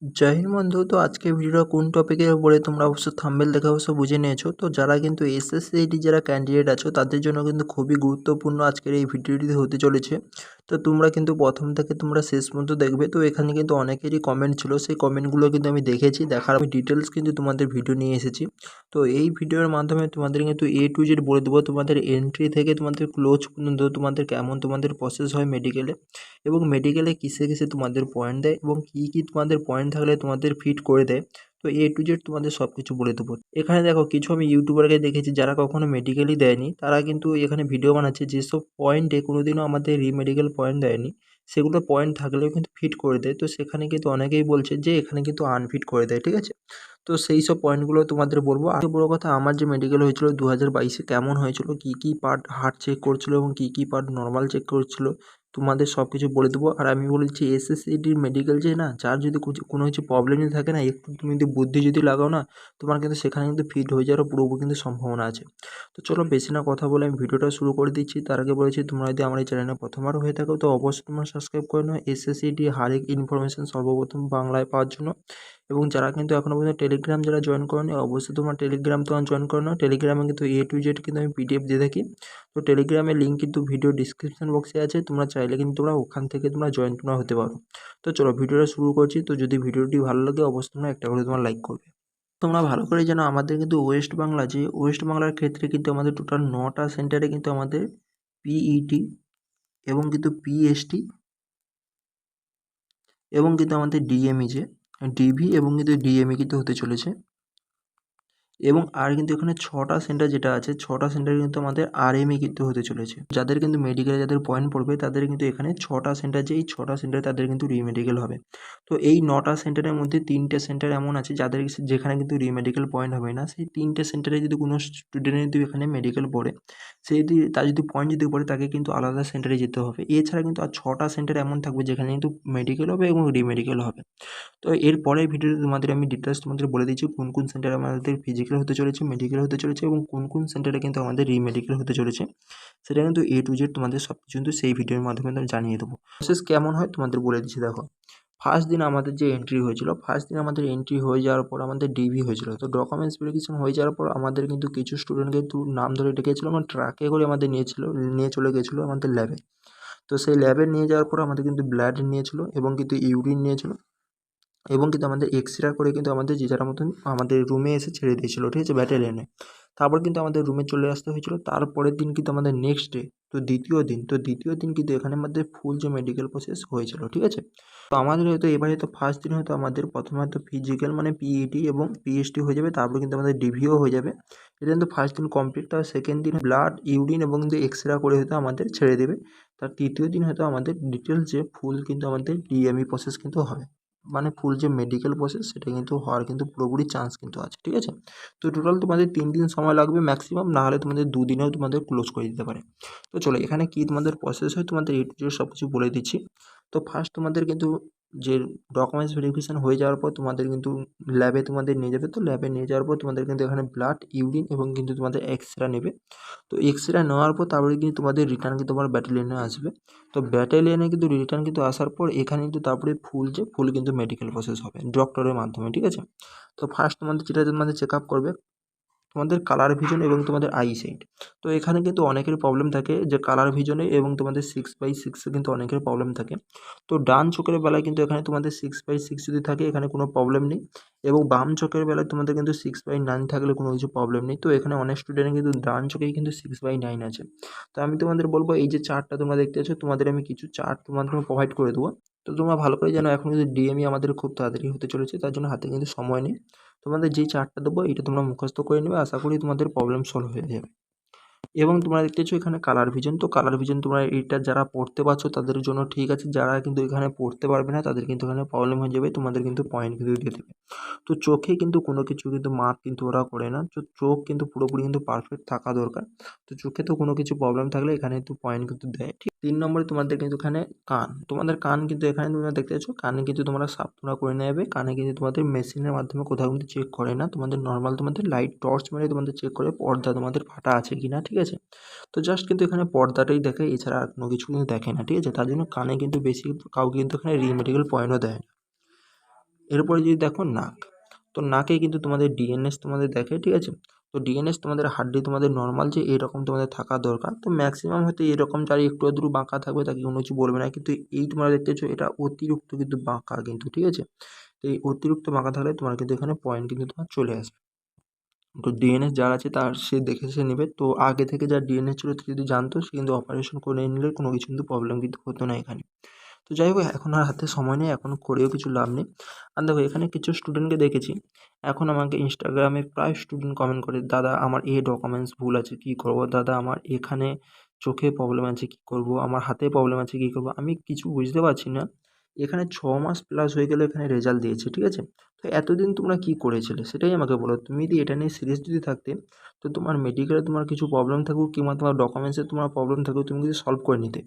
জয় হিন্দ বন্ধু। তো আজকে ভিডিওটা কোন টপিকের উপরে তোমরা অবশ্য থাম্বনেল দেখে অবশ্য বুঝে নিয়েছো। তো যারা কিন্তু এসএসসিআইটি যারা ক্যান্ডিডেট আছো তাদের জন্য কিন্তু খুবই গুরুত্বপূর্ণ আজকের এই ভিডিওটি হতে চলেছে। তো তোমরা কিন্তু প্রথম থেকে তোমরা শেষ পর্যন্ত দেখবে। তো এখানে কিন্তু অনেকেরই কমেন্ট ছিল, সেই কমেন্টগুলো কিন্তু আমি দেখেছি, দেখার আমি ডিটেলস কিন্তু তোমাদের ভিডিও নিয়ে এসেছি। তো এই ভিডিওর মাধ্যমে তোমাদের কিন্তু এ টু জেড বলে দেবো, তোমাদের এন্ট্রি থেকে তোমাদের ক্লোজ পর্যন্ত তোমাদের কেমন তোমাদের প্রসেস হয় মেডিকেলে, এবং মেডিকেলে কিসে কিসে তোমাদের পয়েন্ট দেয় এবং কী কী তোমাদের পয়েন্ট থাকলে তোমাদের ফিট করে দেয়। তো এ টু জেড তোমাদের সব কিছু বলে দেবো। এখানে দেখো কিছু আমি ইউটিউবারকে দেখেছি যারা কখনো মেডিকেলই দেয়নি, তারা কিন্তু এখানে ভিডিও বানাচ্ছে যেসব পয়েন্টে কোনোদিনও আমাদের রিমেডিকেল পয়েন্ট দেয়নি, সেগুলো পয়েন্ট থাকলেও কিন্তু ফিট করে দেয়। তো সেখানে কিন্তু অনেকেই বলছে যে এখানে কিন্তু আনফিট করে দেয়, ঠিক আছে। তো সেই সব পয়েন্টগুলো তোমাদের বলবো। আগে বড় কথা, আমার যে মেডিকেল হয়েছিল 2022-এ কেমন হয়েছিল, কী কী পার্ট হার্ট চেক করছিল এবং কী কী পার্ট নর্মাল চেক করছিল, তোমাদের সব কিছু বলে দেবো। আর আমি বলেছি এসএসসিআইটির মেডিকেল যে না, যার যদি কোনো কিছু প্রবলেম যদি থাকে না, একটু তুমি যদি বুদ্ধি যদি লাগাও না, তোমার কিন্তু সেখানে কিন্তু ফিট হয়ে যাওয়ার পুরোপুরি কিন্তু সম্ভাবনা আছে। তো চলো বেশি না কথা বলে আমি ভিডিওটা শুরু করে দিচ্ছি। তার আগে বলেছি, তোমরা যদি আমার এই চ্যানেলে প্রথমবার হয়ে থাকো তো অবশ্যই তোমরা সাবস্ক্রাইব করে নাও এসএসসিআইটি হরেক ইনফরমেশন সর্বপ্রথম বাংলায় পাওয়ার জন্য। এবং যারা কিন্তু এখনও পর্যন্ত টেলিগ্রাম যারা জয়েন করোনি, অবশ্যই তোমরা টেলিগ্রাম তোমার জয়েন করে নাও। টেলিগ্রামে কিন্তু এ টু জেড কিন্তু আমি পিডিএফ দিয়ে থাকি। তো টেলিগ্রামের লিঙ্ক কিন্তু ভিডিও ডিসক্রিপশন বক্সে আছে, তোমরা চাইলে কিন্তু তোমরা ওখান থেকে তোমরা জয়েন তোমরা হতে পারো। তো চলো ভিডিওটা শুরু করছি। তো যদি ভিডিওটি ভালো লাগে অবশ্যই তোমরা একটা করে তোমার লাইক করবে। তোমরা ভালো করে জানো আমাদের কিন্তু ওয়েস্ট বাংলা, যে ওয়েস্ট বাংলার ক্ষেত্রে কিন্তু আমাদের টোটাল 9টা সেন্টারে কিন্তু আমাদের পিইটি এবং কিন্তু পিএসটি এবং কিন্তু আমাদের ডিএমই, যে ডিভি এবং কিন্তু ডিএমই কিন্তু হতে চলেছে। এবং আর কিন্তু এখানে 6টা সেন্টার যেটা আছে, 6টা সেন্টারে কিন্তু আমাদের আরএমই কিন্তু হতে চলেছে। যাদের কিন্তু মেডিকেলে যাদের পয়েন্ট পড়বে তাদের কিন্তু এখানে 6টা সেন্টার, যে এই 6টা সেন্টারে তাদের কিন্তু রিমেডিকেল হবে। তো এই 9টা সেন্টারের মধ্যে 3টে সেন্টার এমন আছে যাদের যেখানে কিন্তু রিমেডিকেল পয়েন্ট হবে না। সেই 3টে সেন্টারে যদি কোনো স্টুডেন্টের যদি এখানে মেডিকেল পড়ে, সে যদি তার যদি পয়েন্ট যদি পড়ে, তাকে কিন্তু আলাদা সেন্টারে যেতে হবে। এছাড়া কিন্তু আর 6টা সেন্টার এমন থাকবে যেখানে কিন্তু মেডিকেল হবে এবং রিমেডিকেল হবে। তো এর পরের ভিডিওতে তোমাদের আমি ডিটেলস তোমাদের বলে দিচ্ছি কোন কোন সেন্টারে আমাদের ফিজিক্যাল হতে চলেছে, মেডিকেল হতে চলেছে এবং কোন কোন সেন্টারে কিন্তু আমাদের রিমেডিকেল হতে চলেছে। সেটা কিন্তু এ টু জেড তোমাদের সব কিছু কিন্তু সেই ভিডিওর মাধ্যমে আমি জানিয়ে দেবো। প্রসেস কেমন হয় তোমাদের বলে দিচ্ছি। দেখো, ফার্স্ট দিন আমাদের যে এন্ট্রি হয়েছিল, ফার্স্ট দিন আমাদের এন্ট্রি হয়ে যাওয়ার পর আমাদের ডিভি হয়েছিল। তো ডকুমেন্টস ভেরিফিকেশন হয়ে যাওয়ার পর আমাদের কিন্তু কিছু স্টুডেন্টকে একটু নাম ধরে ডেকেছিল, মানে ট্রাকে করে আমাদের নিয়ে চলে গেছিলো আমাদের ল্যাবে। তো সেই ল্যাবে নিয়ে যাওয়ার পর আমাদের কিন্তু ব্লাড নিয়েছিল এবং কিন্তু ইউরিন নিয়েছিল এবং কিন্তু আমাদের এক্সরে করে কিন্তু আমাদের যে যার মতন আমাদের রুমে এসে ছেড়ে দিয়েছিলো, ঠিক আছে, ব্যাটালিয়নে। তারপর কিন্তু আমাদের রুমে চলে আসতে হয়েছিল। তারপরের দিন কিন্তু আমাদের নেক্সট ডে, তো দ্বিতীয় দিন কিন্তু এখানে আমাদের ফুল যে মেডিকেল প্রসেস হয়েছিল, ঠিক আছে। তো আমাদের হয়তো এবারে তো ফার্স্ট দিন হয়তো আমাদের প্রথমে হয়তো ফিজিক্যাল মানে পিইটি এবং পিএসটি হয়ে যাবে, তারপর কিন্তু আমাদের ডিভিও হয়ে যাবে। এটা কিন্তু ফার্স্ট দিন কমপ্লিট। তার সেকেন্ড দিন ব্লাড ইউরিন এবং কিন্তু এক্সরে করে হয়তো আমাদের ছেড়ে দেবে। তার তৃতীয় দিন হয়তো আমাদের ডিটেলস যে ফুল কিন্তু আমাদের ডিএমই প্রসেস কিন্তু হবে, মানে ফুল যে মেডিকেল প্রসেস সেটা কিন্তু হওয়ার কিন্তু পুরোপুরি চান্স কিন্তু আছে, ঠিক আছে। তো টোটাল তোমাদের 3 দিন সময় লাগবে ম্যাক্সিমাম, না হলে তোমাদের 2 দিনেও তোমাদের ক্লোজ করে দিতে পারে। তো চলো এখানে কি তোমাদের প্রসেস হয় তোমাদের এ টু জেড সব কিছু বলে দিচ্ছি। তো ফার্স্ট তোমাদের কিন্তু যে ডকুমেন্টস ভেরিফিকেশন হয়ে যাওয়ার পর তোমাদের কিন্তু ল্যাবে তোমাদের নিয়ে যাবে। তো ল্যাবে নিয়ে যাওয়ার পর তোমাদের কিন্তু এখানে ব্লাড ইউরিন এবং কিন্তু তোমাদের এক্সরে নেবে। তো এক্সরে নেওয়ার পর তারপরে কিন্তু তোমাদের রিটার্ন কিন্তু তোমার ব্যাটালিয়নে আসবে। তো ব্যাটালিয়নে কিন্তু রিটার্ন কিন্তু আসার পর এখানে কিন্তু তারপরে ফুল কিন্তু মেডিকেল প্রসেস হবে ডক্টরের মাধ্যমে, ঠিক আছে। তো ফার্স্ট তোমাদের যেটা তোমাদের চেক আপ করবে তোমাদের কালার ভিশন এবং তোমাদের আইসাইট। তো এখানে কিন্তু অনেকের প্রবলেম থাকে যে কালার ভিশনে এবং তোমাদের 6/6 কিন্তু অনেকের প্রবলেম থাকে। তো ডান চোখের বেলায় কিন্তু এখানে তোমাদের 6/6 যদি থাকে এখানে কোনো প্রবলেম নেই, এবং বাম চোখের বেলায় তোমাদের কিন্তু 6/9 থাকলে কোনো কিছু প্রবলেম নেই। তো এখানে অনেক স্টুডেন্টের কিন্তু ডান চোখেই কিন্তু 6/9 আছে। তো আমি তোমাদের বলবো এই যে চার্টটা তোমরা দেখতে পাচ্ছ, তোমাদের আমি কিছু চার্ট তোমাদের প্রোভাইড করে দেবো। তো তোমরা ভালো করে জানো এখন কিন্তু ডিএমই আমাদের খুব তাড়াতাড়ি হতে চলেছে, তার জন্য হাতে কিন্তু সময় নেই। তোমাদের যেই চার্টটা দেবো এটা তোমরা মুখস্থ করে নেবে, আশা করি তোমাদের প্রবলেম সলভ হয়ে যাবে। এবং তোমরা দেখতেছো এখানে কালার ভিশন। তো কালার ভিশন তোমরা এইটা যারা পড়তে পারছো তাদের জন্য ঠিক আছে, যারা কিন্তু এখানে পড়তে পারবে না তাদের কিন্তু এখানে প্রবলেম হয়ে যাবে, তোমাদের কিন্তু পয়েন্ট কিন্তু দিয়ে দেবে। তো চোখে কিন্তু কোনো কিছু কিন্তু মাপ কিন্তু ওরা করে না, তো চোখ কিন্তু পুরোপুরি কিন্তু পারফেক্ট থাকা দরকার। তো চোখে তো কোনো কিছু প্রবলেম থাকলে এখানে কিন্তু পয়েন্ট কিন্তু দেয়, ঠিক। 3 নম্বরে তোমাদের কিন্তু এখানে কান, তোমাদের কান কিন্তু এখানে তোমরা দেখতে পাচ্ছ, কানে কিন্তু তোমরা সাফ তোমরা করে নেবে। কানে কিন্তু তোমাদের মেশিনের মাধ্যমে কোথাও কিন্তু চেক করে না, তোমাদের নর্মাল তোমাদের লাইট টর্চ মেরে তোমাদের চেক করে পর্দা তোমাদের ফাটা আছে কি না, ঠিক আছে। তো জাস্ট কিন্তু এখানে পর্দাটাই দেখে, এছাড়া আর কোনো কিছু কিন্তু দেখে না, ঠিক আছে। তার জন্য কানে কিন্তু বেশি কাউকে কিন্তু এখানে রিমেডিকেল পয়েন্টও দেয় না। এরপরে যদি দেখো নাক, তো নাকে কিন্তু তোমাদের ডিএনএস তোমাদের দেখে, ঠিক আছে। তো ডিএনএস তোমাদের হার্ডলি তোমাদের নর্মাল যে এরকম তোমাদের থাকা দরকার, তো ম্যাক্সিমাম হয়তো এরকম, যার একটু আধটু বাঁকা থাকবে তাকে কোনো কিছু বলবে না, কিন্তু এই তোমরা দেখতে পাচ্ছ এটা অতিরিক্ত কিন্তু বাঁকা কিন্তু, ঠিক আছে। তো এই অতিরিক্ত বাঁকা থাকলে তোমার কিন্তু এখানে পয়েন্ট কিন্তু তোমার চলে আসবে। তো ডিএনএস যার আছে তার সে দেখে সে নেবে, তো আগে থেকে যার ডিএনএস ছিল সে যদি জানতো সে কিন্তু অপারেশন করে নিলে কোনো কিছু কিন্তু প্রবলেম কিন্তু হতো না এখানে। তো যাই হোক, এখন আর হাতে সময় নেই, এখন করেও কিছু লাভ নেই। আর দেখো এখানে কিছু স্টুডেন্টকে দেখেছি, এখন আমাকে ইনস্টাগ্রামে প্রায় স্টুডেন্ট কমেন্ট করে, দাদা আমার এই ডকুমেন্টস ভুল আছে কী করবো, দাদা আমার এখানে চোখে প্রবলেম আছে কী করবো, আমার হাতে প্রবলেম আছে কী করবো। আমি কিছু বুঝতে পারছি না, এখানে 6 মাস প্লাস হয়ে গেলে এখানে রেজাল্ট দিয়েছে, ঠিক আছে। তো এতদিন তোমরা কী করেছিলে সেটাই আমাকে বলো। তুমি যদি এটা নিয়ে সিরিয়াস যদি থাকতে, তো তোমার মেডিকেলে তোমার কিছু প্রবলেম থাকুক কিংবা তোমার ডকুমেন্টসে তোমার প্রবলেম থাকুক, তুমি কিন্তু সলভ করে নিতে।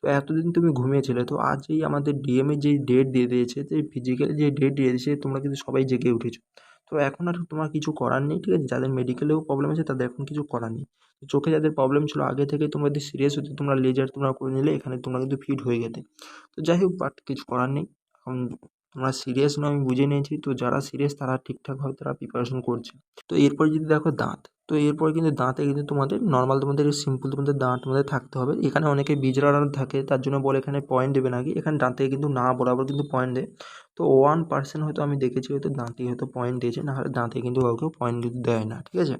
তো এতদিন তুমি ঘুমিয়েছিলে, তো আজ এই আমাদের ডিএমের যেই ডেট দিয়ে দিয়েছে, যে ফিজিক্যালি যে ডেট দিয়ে দিয়েছে, তোমরা কিন্তু সবাই জেগে উঠেছো। তো এখন আর তোমার কিছু করার নেই, ঠিক আছে। যাদের মেডিকেলেও প্রবলেম আছে তাদের এখন কিছু করার নেই। তো চোখে যাদের প্রবলেম ছিল আগে থেকে, তোমরা যদি সিরিয়াস হতে তোমরা লেজার তোমরা করে নিলে এখানে তোমরা কিন্তু ফিট হয়ে যেতে। তো যাই হোক, বাট কিছু করার নেই, এখন তোমরা সিরিয়াস নয় আমি বুঝে নিয়েছি। তো যারা সিরিয়াস তারা ঠিকঠাকভাবে তারা প্রিপারেশন করছে। তো এরপরে যদি দেখো দাঁত, তো এরপরে কিন্তু দাঁতে কিন্তু তোমাদের নর্মাল তোমাদের সিম্পল তোমাদের দাঁত তোমাদের থাকতে হবে। এখানে অনেকে বিজড়ার থাকে, তার জন্য বলে এখানে পয়েন্ট দেবে নাকি, এখানে দাঁতে কিন্তু না বরাবর কিন্তু পয়েন্ট দেয়। তো 1% হয়তো আমি দেখেছি হয়তো দাঁতে হয়তো পয়েন্ট দিয়েছে, না হলে দাঁতে কিন্তু কাউকে পয়েন্ট কিন্তু দেয় না, ঠিক আছে।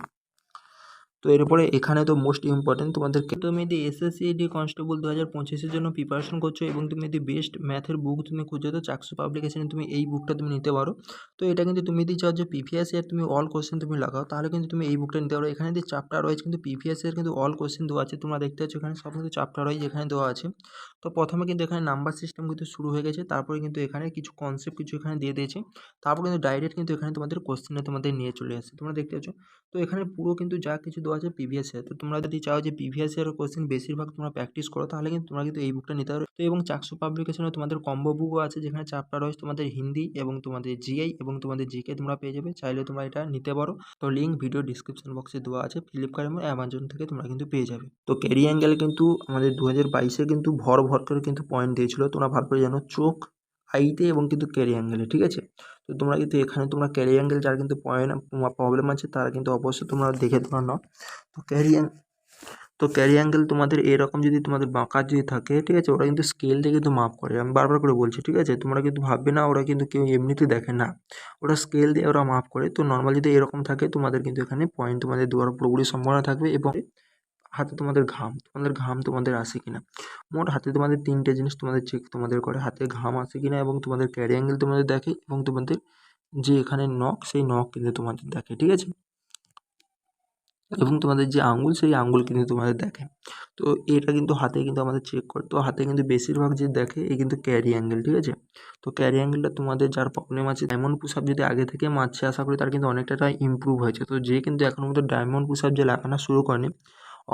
তো এরপরে এখানে তো মোস্ট ইম্পর্টেন্ট তোমাদেরকে, তুমি যদি এসএসসি কনস্টেবল 2025-এর জন্য প্রিপারেশন করছো এবং তুমি যদি বেস্ট ম্যাথের বুক তুমি খুঁজো, তো চাকসু পাবলিকেশনে তুমি এই বুকটা তুমি নিতে পারো। তো এটা কিন্তু তুমি যদি চাও যে প্রিভিয়াস ইয়ার তুমি অল কোশ্চেন তুমি লাগাও, তাহলে কিন্তু তুমি এই বুকটা নিতে পারো। এখানে যে চ্যাপ্টার ওয়াইজ কিন্তু প্রিভিয়াস ইয়ার কিন্তু অল কোশ্চেন দেওয়া আছে, তোমরা দেখতে পাচ্ছ এখানে সব কিন্তু চ্যাপ্টার ওয়াইজ এখানে দেওয়া আছে। তো প্রথমে কিন্তু এখানে নাম্বার সিস্টেম কিন্তু শুরু হয়ে গেছে, তারপরে কিন্তু এখানে কিছু কনসেপ্ট কিছু এখানে দিয়ে দিয়েছে, তারপর কিন্তু ডাইরেক্ট কিন্তু এখানে তোমাদের কোশ্চেনে তোমাদের নিয়ে চলে আসছে, তোমরা দেখতে পাচ্ছ। তো এখানে পুরো কিন্তু যা কিছু দেওয়া আছে প্রিভিয়াস ইয়ার। তো তোমরা যদি চাও যে প্রিভিয়াস ইয়ারের কোশ্চেন বেশিরভাগ তোমরা প্র্যাকটিস করো, তাহলে কিন্তু তোমরা কিন্তু এই বুকটা নিতে পারো। তো এবং চাকসু পাবলিকেশনে তোমাদের কম্বো বুকও আছে, যেখানে চ্যাপ্টার ওয়াইজ তোমাদের হিন্দি এবং তোমাদের জিআই এবং তোমাদের জিকে তোমরা পেয়ে যাবে, চাইলে তোমরা এটা নিতে পারো। তো লিঙ্ক ভিডিও ডিসক্রিপশন বক্সে দেওয়া আছে, ফ্লিপকার্ট এবং অ্যামাজন থেকে তোমরা কিন্তু পেয়ে যাবে। তো ক্যারি অ্যাঙ্গেল কিন্তু আমাদের 2022-এ কিন্তু ভর করে কিন্তু পয়েন্ট দিয়েছিল, তোমরা ভালো করে জানো, চোখ, আইতে এবং কিন্তু ক্যারি অ্যাঙ্গেলে, ঠিক আছে। তো তোমরা কিন্তু এখানে তোমরা ক্যারি অ্যাঙ্গেল যার কিন্তু পয়েন্ট প্রবলেম আছে তারা কিন্তু অবশ্যই তোমরা দেখে তোমরা নাও। তো ক্যারি অ্যাঙ্গেল তোমাদের এরকম যদি তোমাদের বাঁকা যদি থাকে, ঠিক আছে, ওরা কিন্তু স্কেল দিয়ে কিন্তু মাপ করে, আমি বারবার করে বলছি, ঠিক আছে। তোমরা কিন্তু ভাববে না ওরা কিন্তু কেউ এমনিতে দেখে না, ওরা স্কেল দিয়ে ওরা মাপ করে। তো নর্মাল যদি এরকম থাকে তোমাদের কিন্তু এখানে পয়েন্ট তোমাদের দেওয়ার পুরোপুরি সম্ভাবনা থাকবে। এবং হাতে তোমাদের ঘাম তোমাদের আসে কিনা, মোট হাতে তোমাদের 3টে জিনিস তোমাদের চেক তোমাদের করে, হাতে ঘাম আসে কিনা এবং তোমাদের ক্যারি অ্যাঙ্গেল তোমাদের দেখে, এবং তোমাদের যে এখানে নখ সেই নখ কিন্তু তোমাদের দেখে, ঠিক আছে, এবং তোমাদের যে আঙুল সেই আঙুল কিন্তু তোমাদের দেখে। তো এটা কিন্তু হাতে কিন্তু আমাদের চেক করে। তো হাতে কিন্তু বেশিরভাগ যে দেখে এই কিন্তু ক্যারি অ্যাঙ্গেল, ঠিক আছে। তো ক্যারি অ্যাঙ্গেলটা তোমাদের যার প্রবলেম আছে, ডায়মন্ড পুশ আপ যদি আগে থেকে মারছে, আশা করি তার কিন্তু অনেকটা ইমপ্রুভ হয়েছে। তো যে কিন্তু এখনো পর্যন্ত ডায়মন্ড পুশ আপ যে লাগানো শুরু করেনি,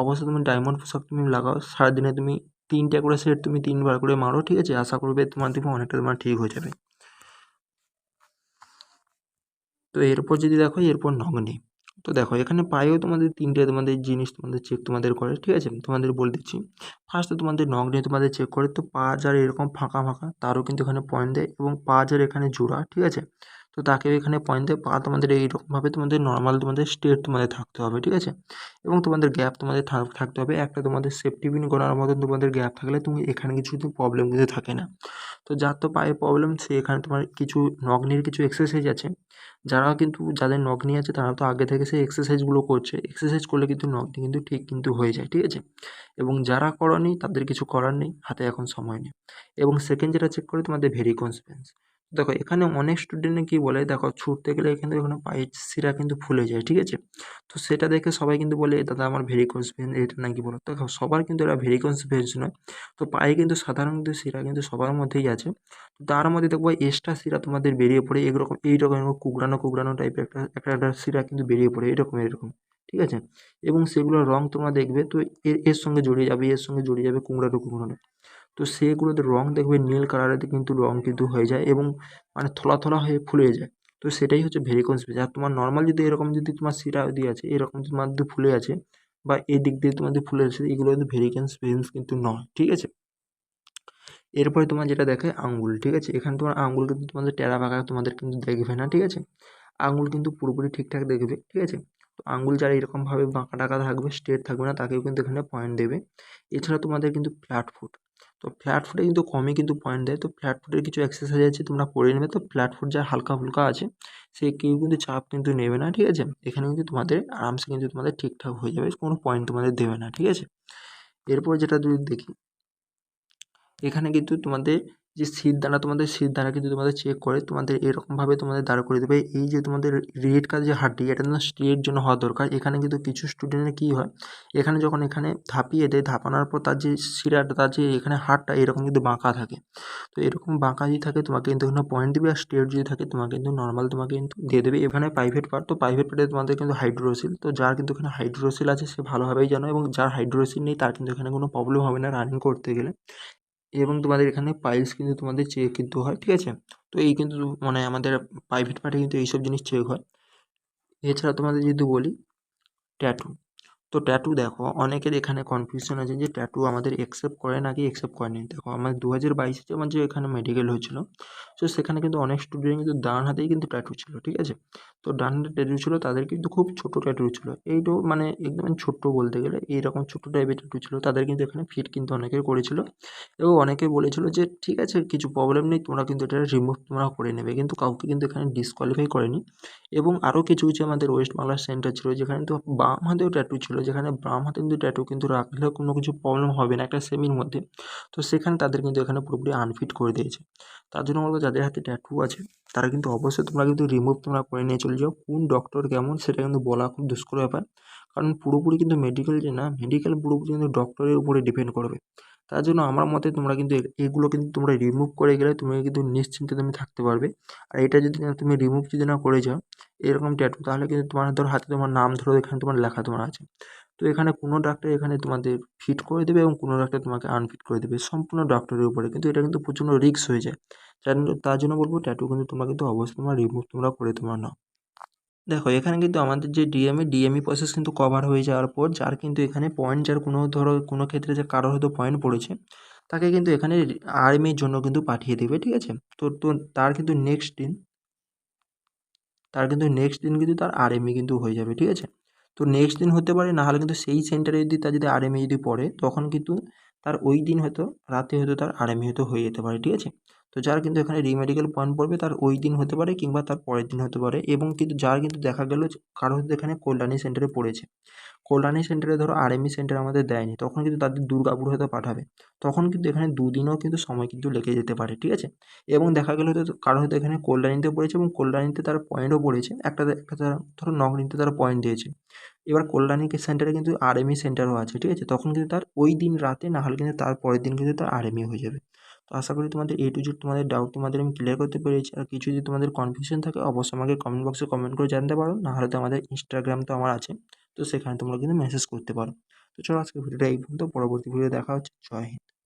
অবশ্যই তুমি ডায়মন্ড পুশ আপ তুমি লাগাও। সারাদিনে তুমি 3টে করে সেট তুমি 3বার করে মারো, ঠিক আছে। আশা করবে তোমার দেখবে অনেকটা তোমার ঠিক হয়ে যাবে। তো এরপর যদি দেখো, এরপর নগ্নি। তো দেখো এখানে পায়েও তোমাদের 3টে তোমাদের জিনিস তোমাদের চেক তোমাদের করে, ঠিক আছে। তোমাদের বলে দিচ্ছি, ফার্স্টে তোমাদের নগ্নি তোমাদের চেক করে। তো পা যার এরকম ফাঁকা ফাঁকা তারও কিন্তু এখানে পয়েন্ট দেয়, এবং পা যার এখানে জোড়া, ঠিক আছে, তো তাকেও এখানে পয়েন্ট দেয়। পা তোমাদের এইরকমভাবে তোমাদের নর্মাল তোমাদের স্ট্রেট তোমাদের থাকতে হবে, ঠিক আছে, এবং তোমাদের গ্যাপ তোমাদের থাকতে হবে একটা, তোমাদের সেফটি পিন করার মতন তোমাদের গ্যাপ থাকলে তুমি এখানে কিছু কিন্তু প্রবলেম কিন্তু থাকে না। তো যার তো পায়ে প্রবলেম সে এখানে তোমার কিছু নগ্নির কিছু এক্সারসাইজ আছে, যারা কিন্তু যাদের নগ্নি আছে তারা তো আগে থেকে সেই এক্সারসাইজগুলো করছে, এক্সারসাইজ করলে কিন্তু নগ্নি কিন্তু ঠিক কিন্তু হয়ে যায়, ঠিক আছে। এবং যারা করনি তাদের কিছু করার নেই, হাতে এখন সময় নেই। এবং সেকেন্ড যেটা চেক করে তোমাদের ভেরিকোজ ভেন্স। দেখো এখানে অনেক স্টুডেন্টে কী বলে, দেখো ছুটতে গেলে কিন্তু এখানে পায়ের শিরা কিন্তু ফুলে যায়, ঠিক আছে। তো সেটা দেখে সবাই কিন্তু বলে, দাদা আমার ভেরিকোজ ভেন, এটা নাকি বলো। দেখো সবার কিন্তু এটা ভেরিকোজ ভেন্স নয়। তো পায়ে কিন্তু সাধারণত শিরা কিন্তু সবার মধ্যেই আছে, তার মধ্যে দেখবো এক্সট্রা শিরা তোমাদের বেরিয়ে পড়ে, এইরকম কুকড়ানো কুকড়ানো টাইপের একটা শিরা কিন্তু বেরিয়ে পড়ে, এরকম, ঠিক আছে। এবং সেগুলোর রং তোমরা দেখবে, তো এর সঙ্গে জড়িয়ে যাবে, এর সঙ্গে জড়িয়ে যাবে কুকড়ানো কুকড়ানো। তো সেগুলোতে রং দেখবে নীল কালারের কিন্তু রং কিন্তু হয়ে যায়, এবং মানে থলা থলা হয়ে ফুলে যায়। তো সেটাই হচ্ছে ভেরিকোজ ভেন্স। আর তোমার নর্মাল যদি এরকম যদি তোমার শিরা যদি আছে এরকম তোমার যদি ফুলে আছে, বা এই দিক দিয়ে তোমার যদি ফুলে আছে, এগুলো কিন্তু ভেরিকোজ ভেন্স কিন্তু নয়, ঠিক আছে। এরপরে তোমার যেটা দেখে আঙ্গুল, ঠিক আছে? এখানে তোমার আঙ্গুল কিন্তু তোমাদের টেরা বাঁকা তোমাদের কিন্তু দেখবে না, ঠিক আছে? আঙ্গুল কিন্তু পুরোপুরি ঠিকঠাক দেখবে, ঠিক আছে? তো আঙ্গুল যারা এরকমভাবে বাঁকা টাকা থাকবে, স্ট্রেট থাকবে না, তাকেও কিন্তু এখানে পয়েন্ট দেবে। এছাড়া তোমাদের কিন্তু ফ্ল্যাট ফুট, তো ফ্ল্যাট ফুটে কিন্তু কমই কিন্তু পয়েন্ট দেয়। তো ফ্ল্যাট ফুটের কিছু এক্সারসাইজ আছে, তোমরা করে নেবে। তো ফ্ল্যাট ফুট যার হালকা ফুলকা আছে, সে কেউ কিন্তু চাপ কিন্তু নেবে না, ঠিক আছে? এখানে কিন্তু তোমাদের আরামসে কিন্তু তোমাদের ঠিকঠাক হয়ে যাবে, কোনো পয়েন্ট তোমাদের দেবে না, ঠিক আছে? এরপর যেটা যদি দেখি, এখানে কিন্তু তোমাদের যে শিরদাঁড়া, তোমাদের শিরদাঁড়া কিন্তু তোমাদের চেক করে, তোমাদের এরকমভাবে তোমাদের দাঁড় করে দেবে। এই যে তোমাদের রেড কালার যে হাড্ডি, এটা কিন্তু স্ট্রেট জন্য হওয়া দরকার। এখানে কিন্তু কিছু স্টুডেন্টের কী হয়, এখানে যখন এখানে ধাপিয়ে দেয়, ধাপানোর পর তার যে শিরাটা, তার যে এখানে হাড়টা এরকম কিন্তু বাঁকা থাকে। তো এরকম বাঁকা যদি থাকে তোমাকে কিন্তু এখানে পয়েন্ট দেবে, আর স্ট্রেট যদি থাকে তোমাকে কিন্তু নর্মাল তোমাকে কিন্তু দিয়ে দেবে। এখানে প্রাইভেট পার্ট, তো প্রাইভেট পার্টে তোমাদের কিন্তু হাইড্রোসিল, তো যার কিন্তু এখানে হাইড্রোসিল আছে সে ভালোভাবেই জানো, এবং যার হাইড্রোসিল নেই তার কিন্তু এখানে কোনো প্রবলেম হবে না রানিং করতে গেলে। এবং তোমাদের এখানে পাইলস কিন্তু তোমাদের চেক কিন্তু হয়, ঠিক আছে? তো এই কিন্তু মানে আমাদের প্রাইভেট পার্টে কিন্তু এইসব জিনিস চেক হয়। এছাড়া তোমাদের যদি বলি ট্যাটু, তো ট্যাটু দেখো অনেকের এখানে কনফিউশন আছে যে ট্যাটু আমাদের অ্যাকসেপ্ট করে নাকি অ্যাকসেপ্ট করেনি। দেখো আমাদের 2022-এ যেমন যে এখানে মেডিকেল হয়েছিল, তো সেখানে কিন্তু অনেক স্টুডেন্ট কিন্তু ডান হাতেই কিন্তু ট্যাটু ছিল, ঠিক আছে? তো ডান হাতে ট্যাটু ছিল, তাদের কিন্তু খুব ছোটো ট্যাটু ছিল, এইটো মানে একদম ছোট্ট বলতে গেলে এইরকম ছোটো টাইপের ট্যাটু ছিল, তাদের কিন্তু এখানে ফিট কিন্তু অনেকের করেছিল। এবং অনেকে বলেছিল যে ঠিক আছে কিছু প্রবলেম নেই, তোমরা কিন্তু এটা রিমুভ তোমরা করে নেবে, কিন্তু কাউকে কিন্তু এখানে ডিসকোয়ালিফাই করেনি। এবং আরও কিছু কিছু আমাদের ওয়েস্ট বাংলার সেন্টার ছিল যেখানে তো বাম হাতেও ট্যাটু ছিল, যেখানে বাম হাতে কিন্তু ট্যাটু কিন্তু রাখলেও কোনো কিছু প্রবলেম হবে না একটা সেমির মধ্যে। তো সেখানে তাদের কিন্তু এখানে পুরোপুরি আনফিট করে দিয়েছে। তার জন্য বলবো যাদের হাতে ট্যাটু আছে তারা কিন্তু অবশ্যই তোমরা কিন্তু রিমুভ তোমরা করে নিয়ে চলে যাও। কোন ডক্টর কেমন সেটা কিন্তু বলা খুব দুষ্কর ব্যাপার, কারণ পুরোপুরি কিন্তু মেডিকেল যে না, মেডিকেল পুরোপুরি কিন্তু ডক্টরের উপরে ডিপেন্ড করবে। তার জন্য আমার মতে তোমরা কিন্তু এগুলো কিন্তু তোমরা রিমুভ করে গেলে তুমি কিন্তু নিশ্চিন্তে তুমি থাকতে পারবে। আর এটা যদি না তুমি রিমুভ যদি না করে যাও এরকম ট্যাটু, তাহলে কিন্তু তোমার ধরো হাতে তোমার নাম ধরো এখানে তোমার লেখা তোমার আছে, তো এখানে কোনো ডাক্তার এখানে তোমাদের ফিট করে দেবে এবং কোনো ডাক্তার তোমাকে আনফিট করে দেবে, সম্পূর্ণ ডক্টরের উপরে। কিন্তু এটা কিন্তু প্রচণ্ড রিস্ক হয়ে যায়। তার জন্য বলবো ট্যাটু কিন্তু তোমরা কিন্তু অবশ্যই তোমরা রিমুভ তোমরা করে তোমরা নাও। দেখো এখানে কিন্তু আমাদের যে ডিএমই প্রসেস কিন্তু কভার হয়ে যাওয়ার পর যার কিন্তু এখানে পয়েন্ট, যার কোনো ধরো কোনো ক্ষেত্রে যে কারোর হয়তো পয়েন্ট পড়েছে, তাকে কিন্তু এখানে আর্মির জন্য কিন্তু পাঠিয়ে দেবে, ঠিক আছে? তো তো তার কিন্তু নেক্সট দিন কিন্তু তার আরএমই কিন্তু হয়ে যাবে, ঠিক আছে? তো নেক্সট দিন হতে পারে, না হলে কিন্তু সেই সেন্টারে যদি তার যদি আরএমই যদি পড়ে তখন কিন্তু তার ওই দিন হয়তো রাতে হয়তো তার আরএমই হয়তো হয়ে যেতে পারে, ঠিক আছে? তো যার কিন্তু এখানে রিমেডিকেল পয়েন্ট পড়বে তার ওই দিন হতে পারে কিংবা তার পরের দিন হতে পারে। এবং কিন্তু যার কিন্তু দেখা গেল যে কারো হয়তো এখানে কল্যাণী সেন্টারে পড়েছে, কল্যাণী সেন্টারে ধরো আরএমই সেন্টার আমাদের দেয়নি, তখন কিন্তু তাদের দুর্গাপুর হয়তো পাঠাবে, তখন কিন্তু এখানে দুদিনও কিন্তু সময় কিন্তু লেগে যেতে পারে, ঠিক আছে? এবং দেখা গেল হয়তো কারো হয়তো এখানে কল্যাণীতে পড়েছে এবং কল্যাণীতে তার পয়েন্টও পড়েছে, একটা ধরো নগরীতে তারা পয়েন্ট দিয়েছে। এবার কল্যাণী সেন্টারে কিন্তু আরএমই সেন্টারও আছে, ঠিক আছে? তখন কিন্তু তার ওই দিন রাতে, না হলে কিন্তু তার পরের দিন কিন্তু তার আরএমই হয়ে যাবে। তো আশা করি তোমাদের A to Z তোমাদের ডাউট তোমাদের আমি ক্লিয়ার করতে পেরেছি। আর কিছু যদি তোমাদের কনফিউশন থাকে অবশ্যই আমাকে কমেন্ট বক্সে কমেন্ট করে জানাতে পারো, না হলে তো আমাদের ইনস্টাগ্রাম তো আমার আছে, তো সেখানে তোমরা কিন্তু মেসেজ করতে পারো। তো চলো আজকের ভিডিওটা এই পর্যন্ত, পরবর্তী ভিডিও দেখা হচ্ছে। জয় হিন্দ।